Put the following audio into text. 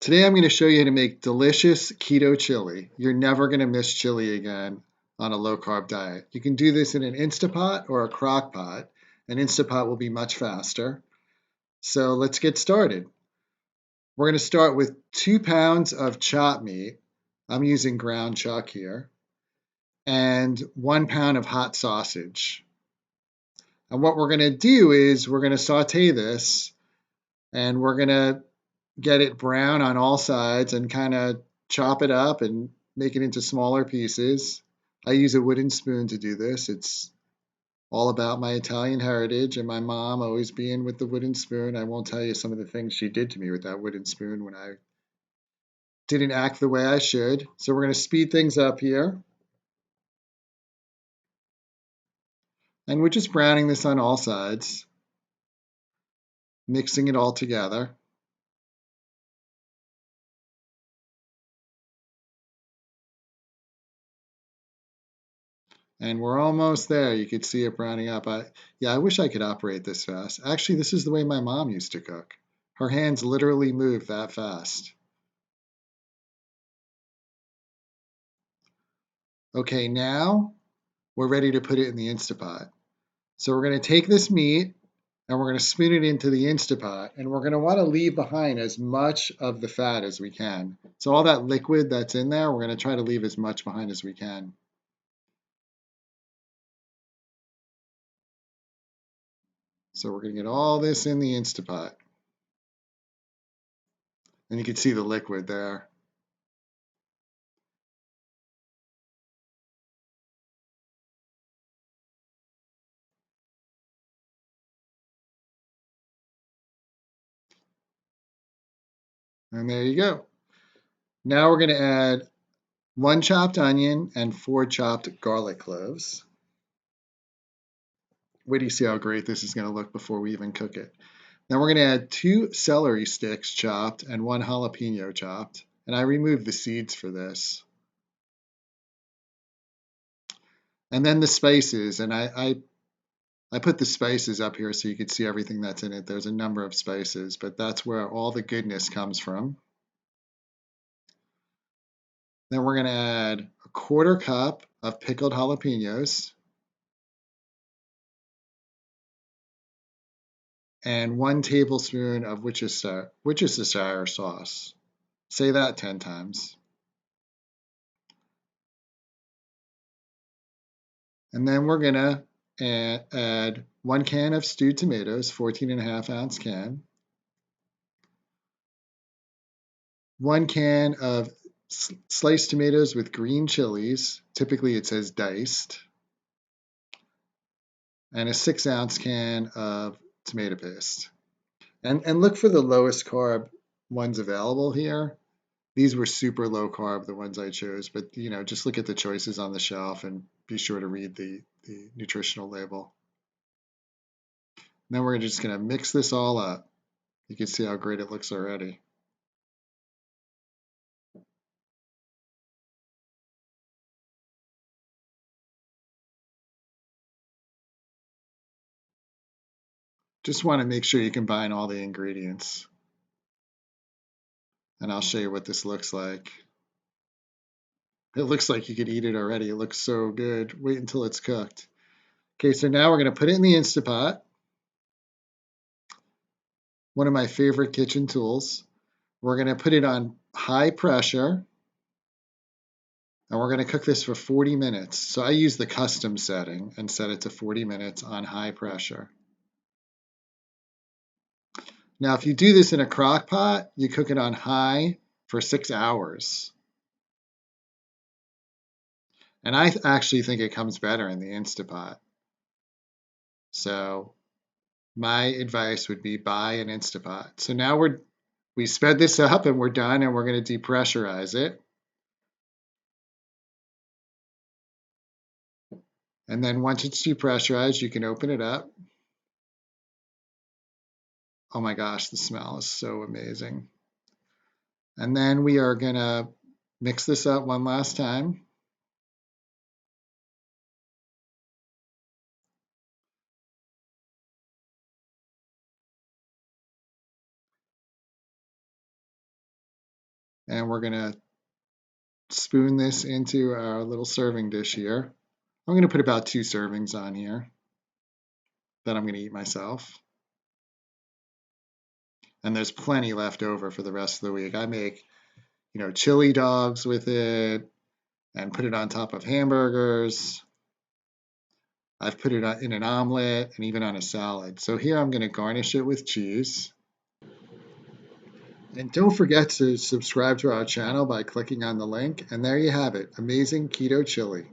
Today I'm going to show you how to make delicious keto chili. You're never going to miss chili again on a low-carb diet. You can do this in an Instapot or a crock pot. An Instapot will be much faster. So let's get started. We're going to start with 2 pounds of chopped meat. I'm using ground chuck here. And 1 pound of hot sausage. And what we're going to do is we're going to saute this and we're going to get it brown on all sides and kind of chop it up and make it into smaller pieces. I use a wooden spoon to do this. It's all about my Italian heritage and my mom always being with the wooden spoon. I won't tell you some of the things she did to me with that wooden spoon when I didn't act the way I should. So we're going to speed things up here. And we're just browning this on all sides, mixing it all together. And we're almost there. You could see it browning up. I wish I could operate this fast. Actually, this is the way my mom used to cook. Her hands literally move that fast. Okay, now we're ready to put it in the Instapot. So we're going to take this meat and we're going to spoon it into the Instapot. And we're going to want to leave behind as much of the fat as we can. So all that liquid that's in there, we're going to try to leave as much behind as we can. So we're going to get all this in the Instapot. And you can see the liquid there. And there you go. Now we're going to add 1 chopped onion and 4 chopped garlic cloves. Wait till you see how great this is going to look before we even cook it. Now we're going to add 2 celery sticks chopped and 1 jalapeno chopped. And I removed the seeds for this. And then the spices. And I put the spices up here so you can see everything that's in it. There's a number of spices, but that's where all the goodness comes from. Then we're going to add a 1/4 cup of pickled jalapenos and 1 tablespoon of Worcestershire sauce. Say that 10 times. And then we're going to add 1 can of stewed tomatoes, 14.5-ounce can. 1 can of sliced tomatoes with green chilies. Typically it says diced. And a 6-ounce can of tomato paste. And look for the lowest carb ones available here. These were super low carb, the ones I chose, but just look at the choices on the shelf and be sure to read the nutritional label. Then we're just going to mix this all up. You can see how great it looks already. Just want to make sure you combine all the ingredients. And I'll show you what this looks like. It looks like you could eat it already. It looks so good. Wait until it's cooked. Okay, so now we're going to put it in the Instapot. One of my favorite kitchen tools. We're going to put it on high pressure. And we're going to cook this for 40 minutes. So I use the custom setting and set it to 40 minutes on high pressure. Now, if you do this in a crock pot, you cook it on high for 6 hours. And I actually think it comes better in the Instapot. So my advice would be buy an Instapot. So now we sped this up and we're done and we're going to depressurize it. And then once it's depressurized, you can open it up. Oh my gosh, the smell is so amazing. And then we are going to mix this up one last time. And we're going to spoon this into our little serving dish here. I'm going to put about 2 servings on here that I'm going to eat myself. And there's plenty left over for the rest of the week. I make, chili dogs with it and put it on top of hamburgers. I've put it in an omelet and even on a salad. So here I'm going to garnish it with cheese. And don't forget to subscribe to our channel by clicking on the link. And there you have it, amazing keto chili.